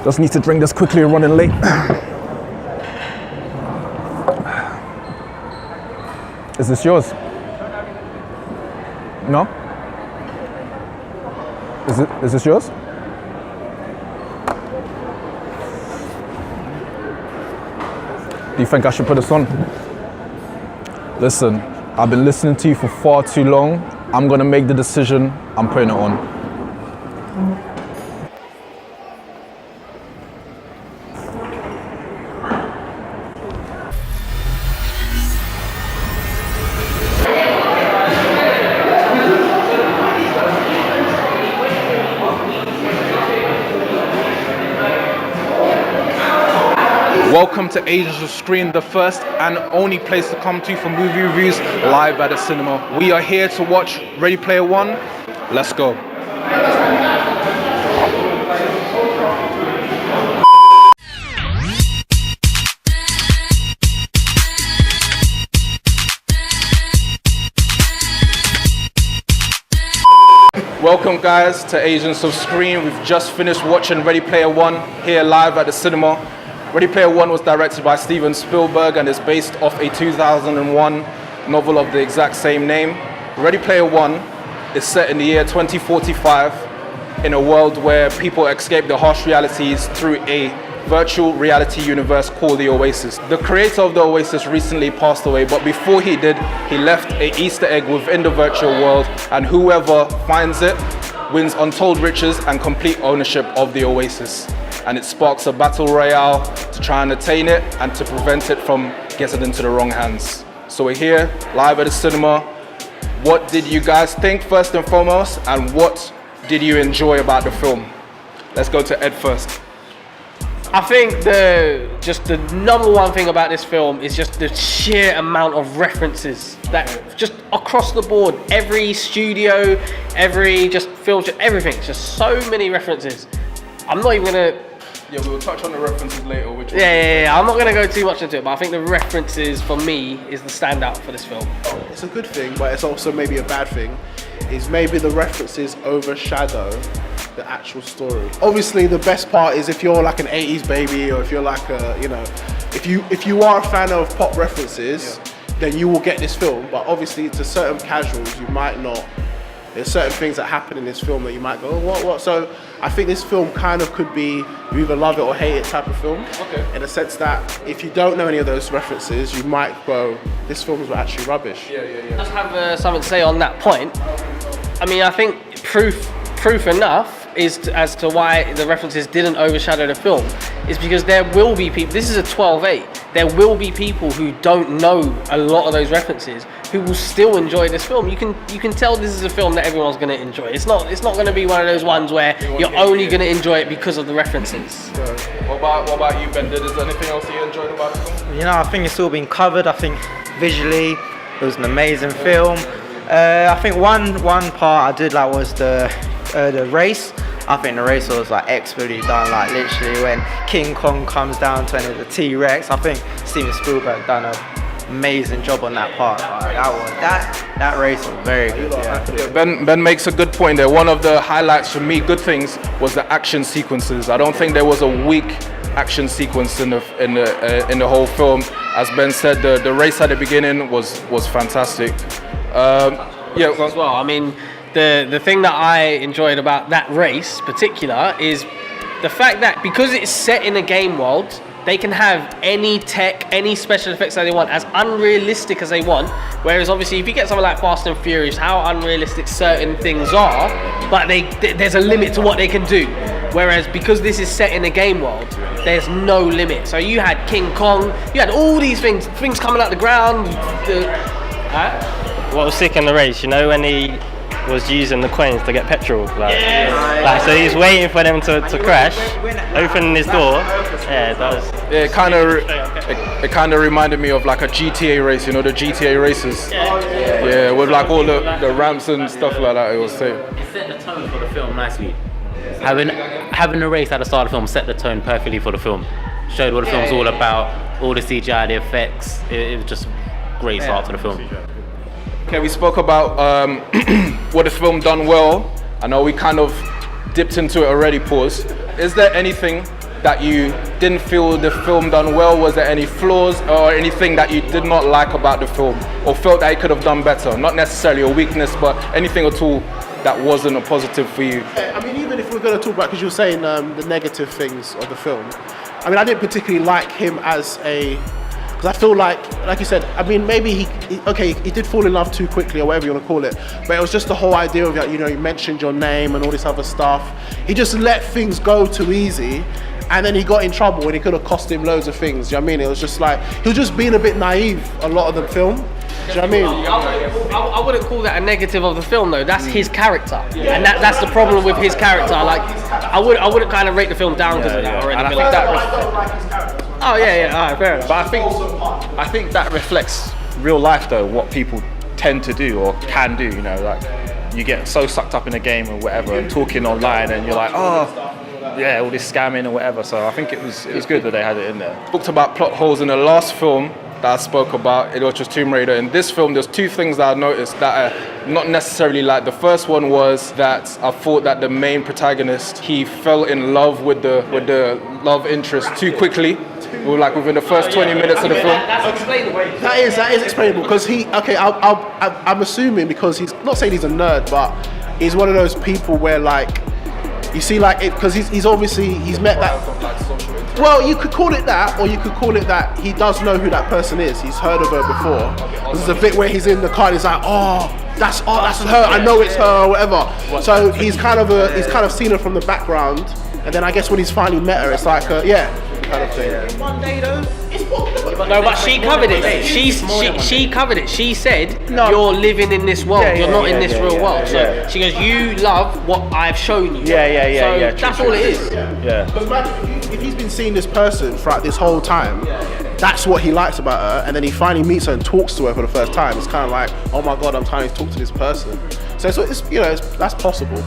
Just need to drink this quickly, running late. Is this yours? No? Is this yours? Do you think I should put this on? Listen, I've been listening to you for far too long. I'm gonna make the decision, I'm putting it on. Welcome to Agents of Screen, the first and only place to come to for movie reviews live at the cinema. We are here to watch Ready Player One. Let's go. Welcome guys to Agents of Screen. We've just finished watching Ready Player One here live at the cinema. Ready Player One was directed by Steven Spielberg and is based off a 2001 novel of the exact same name. Ready Player One is set in the year 2045 in a world where people escape the harsh realities through a virtual reality universe called the Oasis. The creator of the Oasis recently passed away, but before he did, he left an Easter egg within the virtual world, and whoever finds it wins untold riches and complete ownership of the Oasis. And it sparks a battle royale to try and attain it and to prevent it from getting into the wrong hands. So we're here, live at the cinema. What did you guys think first and foremost, and what did you enjoy about the film? Let's go to Ed first. I think the number one thing about this film is just the sheer amount of references that just across the board, every studio, every just film, everything, just so many references. I'm not even gonna. Yeah, we will touch on the references later. Yeah. I'm not going to go too much into it, but I think the references for me is the standout for this film. It's a good thing, but it's also maybe a bad thing. Is maybe the references overshadow the actual story. Obviously, the best part is if you're like an 80s baby, or if you're like a, if you are a fan of pop references, then you will get this film. But obviously, to certain casuals, you might not. There's certain things that happen in this film that you might go, oh, what? So I think this film kind of could be you either love it or hate it type of film. Okay. In the sense that if you don't know any of those references, you might go, this film is actually rubbish. Yeah. Just have something to say on that point. I mean, I think proof enough as to why the references didn't overshadow the film is because there will be people, this is a 12/8, there will be people who don't know a lot of those references who will still enjoy this film. You can tell this is a film that everyone's going to enjoy. It's not going to be one of those ones where you're only going to enjoy it because of the references. What about you, Ben? Is there anything else you enjoyed about the film? You know, I think it's all been covered. I think visually it was an amazing film. I think one part I did like was the race. I think the race was like expertly done, like literally when King Kong comes down to the T-Rex. I think Steven Spielberg done an amazing job on that part. That race was very good. Yeah. Ben makes a good point there. One of the highlights for me, good things, was the action sequences. I don't think there was a weak action sequence in the whole film. As Ben said, the race at the beginning was fantastic. As well. I mean, the thing that I enjoyed about that race particular is the fact that because it's set in a game world, they can have any tech, any special effects that they want, as unrealistic as they want. Whereas obviously if you get something like Fast and Furious, how unrealistic certain things are, but there's a limit to what they can do. Whereas because this is set in a game world, there's no limit. So you had King Kong, you had all these things coming out the ground. What was sick in the race, you know, when he was using the coins to get petrol, so he's waiting for them to crash, opening his door. Yeah, it does. Yeah, it kind of reminded me of like a GTA race, you know, the GTA races. Yeah, with like all the ramps and stuff like that. It was safe. It set the tone for the film nicely. Having a race at the start of the film set the tone perfectly for the film. Showed what the film's all about, all the CGI, the effects. It was just a great start to the film. Okay, we spoke about what the film done well. I know we kind of dipped into it already, Pause. Is there anything that you didn't feel the film done well? Was there any flaws or anything that you did not like about the film or felt that it could have done better? Not necessarily a weakness, but anything at all that wasn't a positive for you? I mean, even if we're going to talk about, because you were saying the negative things of the film, I mean, I didn't particularly like him as a, because I feel like you said, I mean, maybe he did fall in love too quickly or whatever you want to call it, but it was just the whole idea of, you know, you mentioned your name and all this other stuff. He just let things go too easy, and then he got in trouble and it could have cost him loads of things. Do you know what I mean? It was just like, he was just being a bit naive a lot of the film. Do you know what I mean? I wouldn't call that a negative of the film though. That's his character, and that's the problem with his character. Like, I wouldn't kind of rate the film down because of that or anything like that. Oh yeah, all right, fair enough. But I think that reflects real life though, what people tend to do or can do. You know, like you get so sucked up in a game or whatever, and talking online, and you're like, oh, yeah, all this scamming or whatever. So I think it was good that they had it in there. Talked about plot holes in the last film that I spoke about, it was just Tomb Raider. In this film, there's two things that I noticed that I not necessarily like. The first one was that I thought that the main protagonist, he fell in love with the love interest too quickly. Like within the first 20 minutes of the film. That's explainable. That is explainable because I'm assuming because he's not saying he's a nerd, but he's one of those people where like you see like it because he's obviously he's met that. Well, you could call it that, or you could call it that he does know who that person is. He's heard of her before. There's a bit where he's in the car and he's like, that's her. I know it's her or whatever. So he's kind of seen her from the background, and then I guess when he's finally met her, it's like kind of thing. One day though, no, but she covered it. She covered it. She said, "You're living in this world. You're not in this real world." So she goes, "You love what I've shown you." Yeah. That's all it is. Yeah. Because imagine if he's been seeing this person throughout this whole time, that's what he likes about her, and then he finally meets her and talks to her for the first time. It's kind of like, oh my god, I'm trying to talk to this person. So it's that's possible.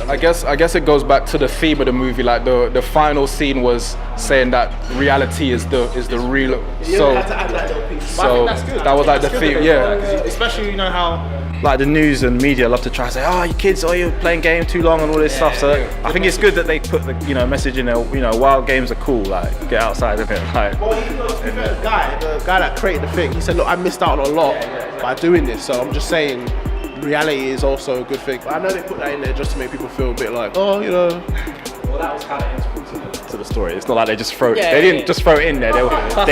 I guess it goes back to the theme of the movie. Like the final scene was saying that reality is the real. So that was like the theme. Yeah. Especially you know how like the news and media love to try to say, oh, you kids, you're playing game too long and all this stuff. So I think it's good that they put the message in there. While games are cool, like get outside of it. Like, well, the guy that created the thing, he said, look, I missed out on a lot by doing this. So I'm just saying, reality is also a good thing. But I know they put that in there just to make people feel a bit like, Well, that was kind of integral to the story. It's not like they just throw it. They didn't just throw it in there. They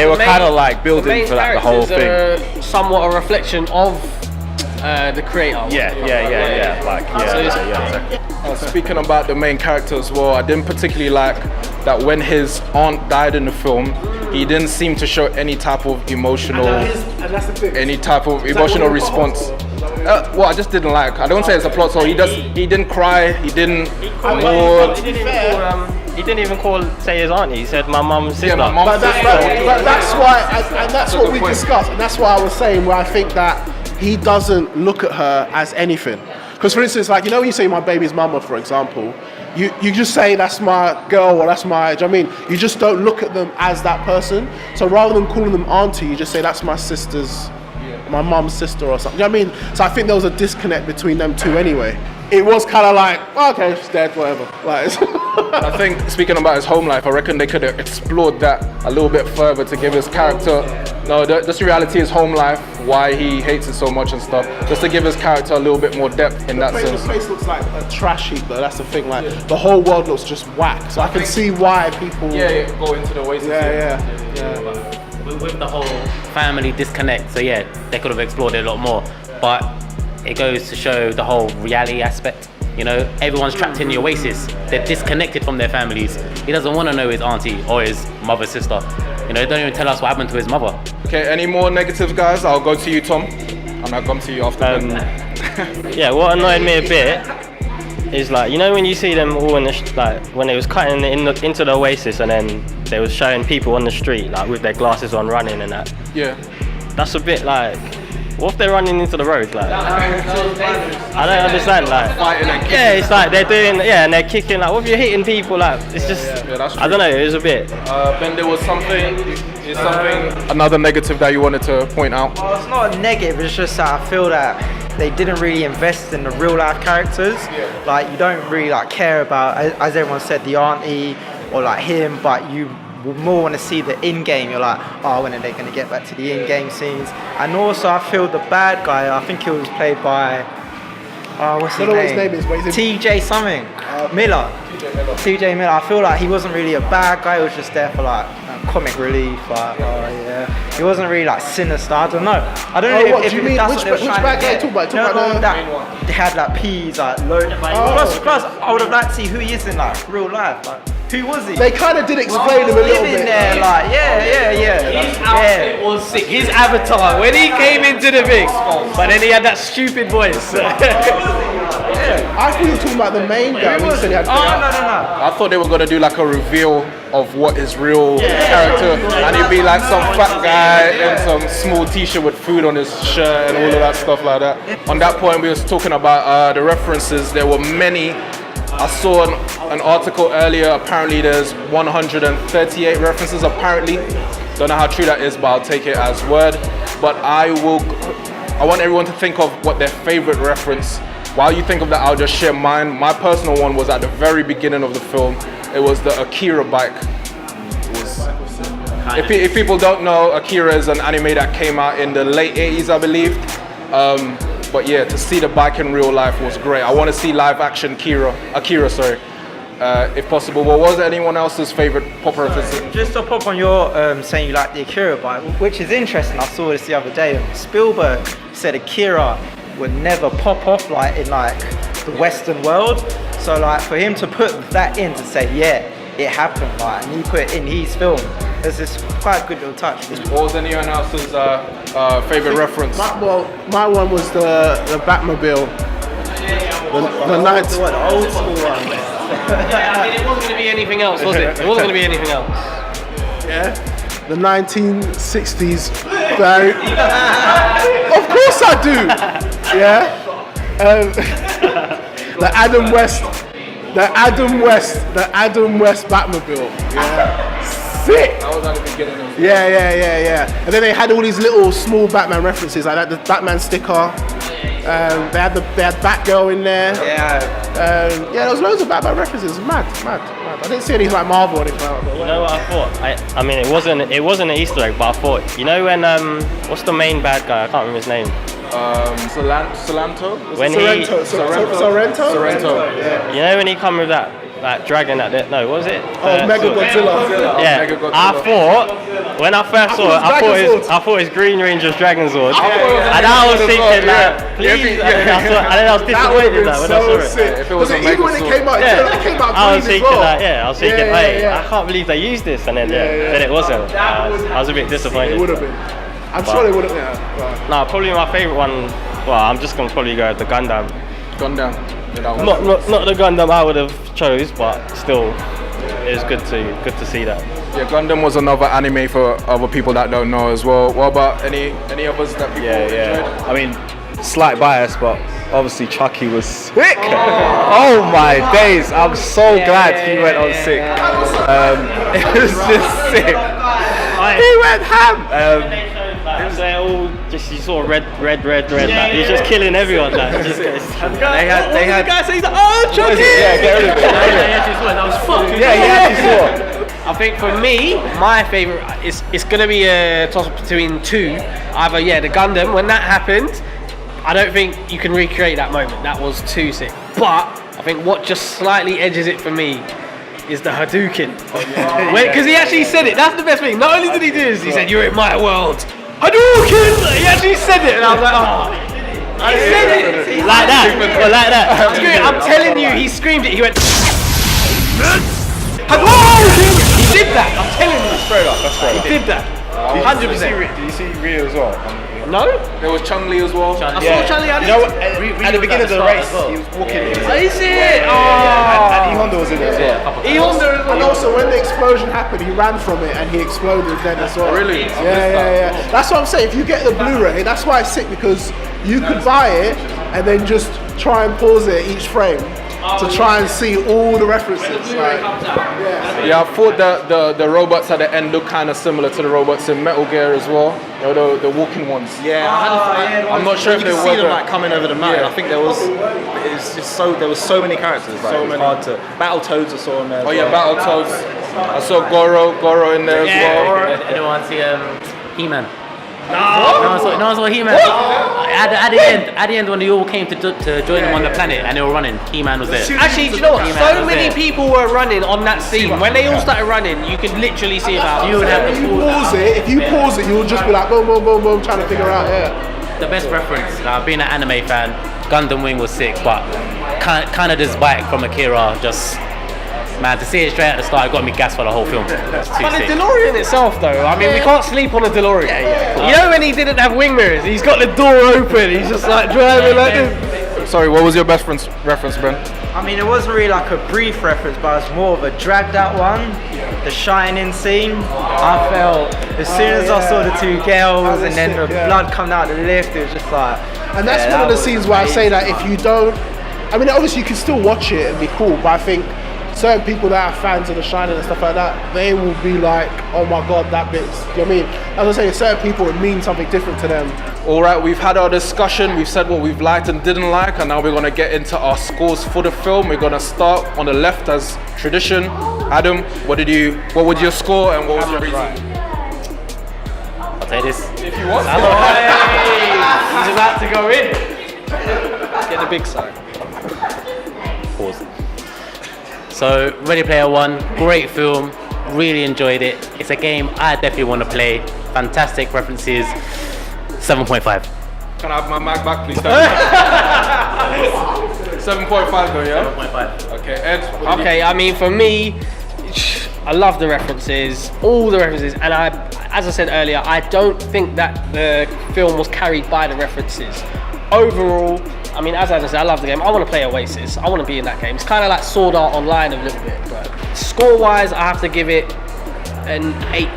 were kind of like building for like the whole thing. Somewhat a reflection of the creator. Speaking about the main character as well, I didn't particularly like that when his aunt died in the film, he didn't seem to show any type of emotional response. Well, I just didn't like. I don't say it's a plot hole. He didn't cry. He didn't. He didn't even say his auntie. He said my mum's sister. Yeah, my mom's sister. But that's why, and that's what we discussed, and that's why I was saying where I think that he doesn't look at her as anything. Because for instance, like when you say my baby's mama, for example, you just say that's my girl or that's my. Do you know what I mean? You just don't look at them as that person. So rather than calling them auntie, you just say that's my sister's. My mum's sister or something. You know what I mean? So I think there was a disconnect between them two anyway. It was kind of like, okay, she's dead, whatever. Like, I think speaking about his home life, I reckon they could have explored that a little bit further to give his character, just reality is home life, why he hates it so much and stuff, just to give his character a little bit more depth in that sense. The place looks like a trash heap though, that's the thing, like the whole world looks just whack. So I can see why people go into the waste. With the whole family disconnect, so yeah, they could have explored it a lot more, but it goes to show the whole reality aspect. Everyone's trapped in the oasis. They're disconnected from their families. He doesn't want to know his auntie or his mother's sister. They don't even tell us what happened to his mother. Okay, any more negatives, guys? I'll go to you, Tom, and I'll come to you after that. Yeah, what annoyed me a bit is like, when you see them all in when they was cutting into the oasis and then they was showing people on the street like with their glasses on running and that. Yeah. That's a bit like, what if they're running into the road? Like, I don't understand. Like, it's like they're doing, and they're kicking. Like, what if you're hitting people? Like, it's just, I don't know. It was a bit. Ben, there was another negative that you wanted to point out. Well, it's not a negative. It's just that I feel that they didn't really invest in the real life characters. Like, you don't really care about, as everyone said, the auntie. or like him, but you would more want to see the in-game. You're like, oh, when are they going to get back to the in-game scenes? And also, I feel the bad guy, I think he was played by, what's his I don't know what his name is, but he's TJ something. Miller. TJ Miller. I feel like he wasn't really a bad guy. He was just there for like comic relief. Like, he wasn't really like sinister. I don't know. I don't know what if do you mean? that's Which what they were trying bad to guy get. you talking about? No, that they had like peas, like load. Plus, I would have liked to see who he is in like real life. Like, who was he? They kind of did explain him a little Living bit. there, like, His outfit was sick. His avatar, when he came into the thing, but then he had that stupid voice. I thought you were talking about the main guy. When you said he had no. I thought they were gonna do like a reveal of what his real character, and he'd be like some fat guy in some small t-shirt with food on his shirt and all of that stuff like that. On that point, we was talking about the references. There were many. I saw an article earlier. Apparently, there's 138 references. Apparently, don't know how true that is, but I'll take it as word. But I want everyone to think of what their favorite reference. While you think of that, I'll just share mine. My personal one was at the very beginning of the film. It was the Akira bike. If people don't know, Akira is an anime that came out in the late 80s, I believe. But yeah, to see the bike in real life was great. I want to see live action Akira, if possible. What was anyone else's favorite pop reference? Just to pop on your saying you like the Akira bike, which is interesting. I saw this the other day. Spielberg said Akira would never pop off like in like the Western world. So like for him to put that in to say, yeah, it happened, like, and he put it in his film. It's just quite a good little touch. What was anyone else's favorite reference? My one was the Batmobile. The night. What, the old school one? I mean, it wasn't going to be anything else, was it? It wasn't going to be anything else. Yeah. The 1960s. Of course I do. Yeah. The Adam West Batmobile. Yeah. Sick. That was at the beginning of Yeah. And then they had all these little small Batman references, like that, the Batman sticker. They had Batgirl in there. There was loads of Batman references. Mad. I didn't see anything like Marvel or anything like that. You know what I thought? I mean, it wasn't an Easter egg, but I thought, you know when what's the main bad guy? I can't remember his name. Sorrento. Sorrento. Yeah. You know when he come with that dragon what was it? Mega Godzilla. Yeah. Mega Godzilla. I thought when I first saw it, I thought his Green Ranger's Dragon Sword, and I was thinking that, please. And then I was disappointed when I saw it. If it was a even when it came out, it came out I was green thinking as well. I was thinking, I can't believe they used this, and then then it wasn't. I was a bit disappointed. It would have been. I'm sure they would have. Yeah. No, probably my favourite one. Well, I'm just gonna probably go with the Gundam. Gundam. Not the Gundam I would have chose, but still, it was good to see that. Yeah, Gundam was another anime for other people that don't know as well. What about any others that people enjoyed? I mean, slight bias, but obviously Chucky was sick. Oh my days! I'm so glad he went on sick. It was just sick. He went ham. They all just, you saw red. Like, he was just killing everyone. Like, just they had. The guy says, "Oh, Chucky!" Yeah, get rid of it. That was fucking. Yeah, he actually saw. I think for me, my favourite it's gonna be a toss up between two. Either the Gundam. When that happened, I don't think you can recreate that moment. That was too sick. But I think what just slightly edges it for me is the Hadouken. Because he actually said it. That's the best thing. Not only did he do this, he said, "You're in my world." Hadouken! He actually said it, and I was like, oh. He said it like that. I'm telling you, he screamed it. He went. Hadouken! He did that. I'm telling you. That's fair enough. He did that. 100%. Did you see Ryu as well? No? There was Chun-Li as well. I saw Charlie. You know, at the beginning of the race, he was walking. Is it? And E-Honda was in there as well. E-Honda. And also, when the explosion happened, he ran from it and he exploded then as well. Really? Yeah. That's what I'm saying. If you get the Blu-ray, that's why it's sick, because you could buy it and then just try and pause it each frame. to try and see all the references. Like, Yeah, I thought that the robots at the end look kind of similar to the robots in Metal Gear as well. You know, the walking ones. I'm not sure if you they can were see them like coming over the mountain. Yeah. I think there was so many characters. Like, So it was many. hard to. Battletoads I saw in there. Oh yeah, Battletoads. I saw Goro in there as well. Anyone see He-Man? No one saw He-Man. At the end when they all came to join them on the planet and they were running, He-Man was there. Actually, do you know what? He-Man So was many there. people were running on that scene. When they all started running, you could literally see about. You would have the if you pause it, you'll just be like boom, boom, boom, boom, trying to figure out. The best reference. Being an anime fan, Gundam Wing was sick, but Kanada's bike from Akira just. Man, to see it straight at the start, it got me gassed for the whole film. It's too But the sick. DeLorean itself, though, I mean, we can't sleep on a DeLorean. You know when he didn't have wing mirrors, he's got the door open, he's just like driving like this. Sorry, what was your best reference, Ben? I mean, it wasn't really like a brief reference, but it's more of a dragged out one. The Shining scene. I felt as soon as I saw the two girls and then the blood coming out the lift, it was just like. And that's one of the scenes where I say that if you don't, I mean, obviously you can still watch it and be cool, but I think certain people that are fans of The Shining and stuff like that, they will be like, oh my god, that bit's, you know what I mean? As I say, certain people, it means something different to them. All right, we've had our discussion. We've said what we've liked and didn't like, and now we're gonna get into our scores for the film. We're gonna start on the left as tradition. Adam, what would your score and what was your reason? I'll take this. If you want. He's about to go in. Get the big side. Pause. So, Ready Player One, great film, really enjoyed it. It's a game I definitely want to play. Fantastic references. 7.5. Can I have my mic back, please? 7.5 though, yeah? 7.5. Okay, Ed. Okay, I mean, for me, I love the references, all the references, and as I said earlier, I don't think that the film was carried by the references. Overall, I mean, as I said, I love the game. I want to play Oasis. I want to be in that game. It's kind of like Sword Art Online a little bit, but score-wise, I have to give it an 8.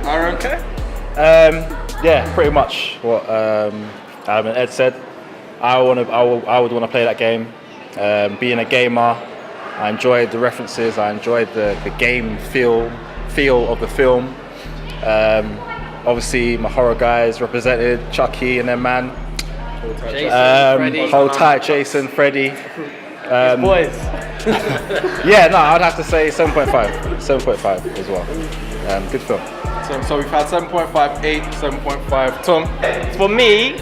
Aaron, okay? Yeah, pretty much what Adam and Ed said. I would want to play that game. Being a gamer, I enjoyed the references. I enjoyed the game feel of the film. Obviously, my horror guys represented Chucky and their man. Hold tight, Jason, Freddy. Boys. Yeah, no, I'd have to say 7.5 as well. Good film. So we've had 7.5, 8, 7.5. Tom? For me,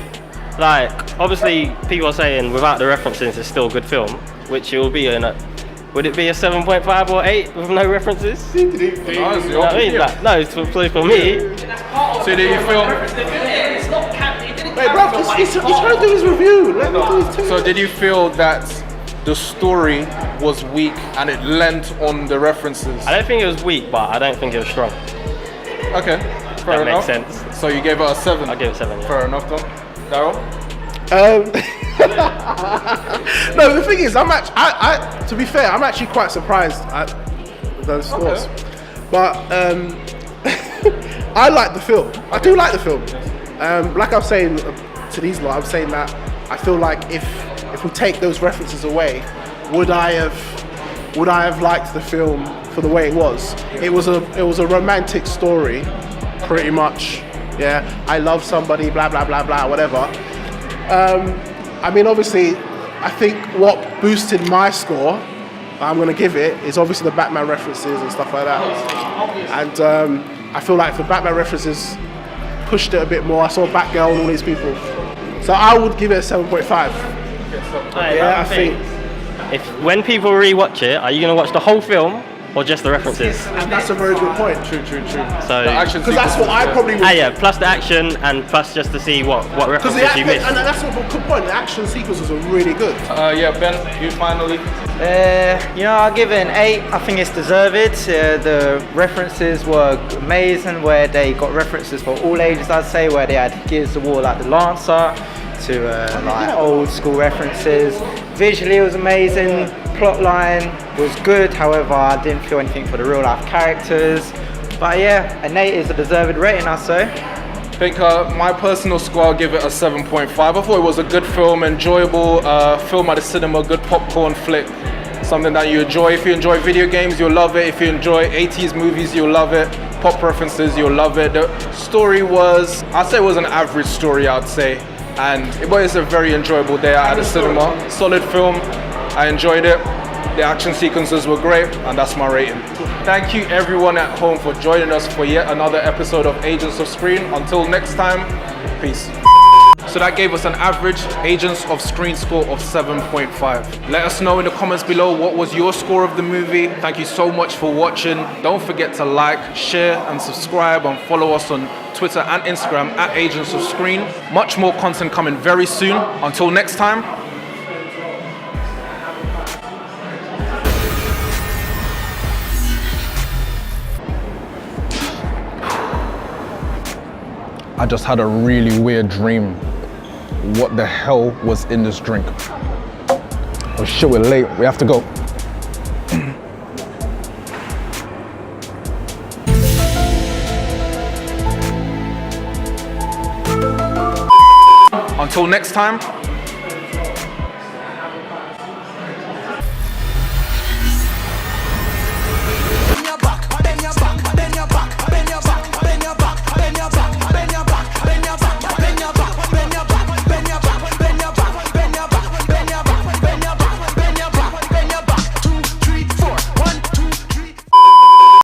like, obviously people are saying without the references it's still a good film, which it will be in a, would it be a 7.5 or 8 with no references? You know what I mean? Like, no, it's for me. So did you feel? Wait, bro, he's trying to do his review. Let me do his too. So did you feel that the story was weak and it lent on the references? I don't think it was weak, but I don't think it was strong. Okay, fair That enough. makes sense. So you gave it a 7? I give it 7. Yeah. Fair enough, Tom. Daryl? No, the thing is, to be fair, I'm actually quite surprised at those scores. But I like the film. I do like the film. Like I'm saying to these lot, I'm saying that I feel like if we take those references away, would I have liked the film for the way it was? It was a romantic story, pretty much. Yeah, I love somebody, blah blah blah blah, whatever. I mean, obviously, I think what boosted my score, I'm going to give it, is obviously the Batman references and stuff like that. And I feel like the Batman references pushed it a bit more. I saw Batgirl and all these people. So I would give it a 7.5. Yeah, I think. If when people rewatch it, are you gonna watch the whole film or just the references? And that's a very good point. True. So The action Because that's what I probably would. yeah, plus the action and plus just to see what Because references you missed. and that's a good point. The action sequences are really good. Yeah, Ben, you finally. I'll give it an 8. I think it's deserved. The references were amazing, where they got references for all ages, I'd say, where they had Gears of War like the Lancer, to like old school references. Visually it was amazing, plotline was good, however I didn't feel anything for the real life characters. But yeah, an 8 is a deserved rating, I'd say. I think my personal score, I'll give it a 7.5. I thought it was a good film, enjoyable film at the cinema, good popcorn flick. Something that you enjoy. If you enjoy video games, you'll love it. If you enjoy 80s movies, you'll love it. Pop references, you'll love it. The story was, I'd say it was an average story, I'd say. But it's a very enjoyable day at the cinema. Solid film, I enjoyed it. The action sequences were great, and that's my rating. Thank you everyone at home for joining us for yet another episode of Agents of Screen. Until next time, peace. So that gave us an average Agents of Screen score of 7.5. Let us know in the comments below what was your score of the movie. Thank you so much for watching. Don't forget to like, share and subscribe and follow us on Twitter and Instagram at Agents of Screen. Much more content coming very soon. Until next time. I just had a really weird dream. What the hell was in this drink? Oh shit, we're late. We have to go. Until next time.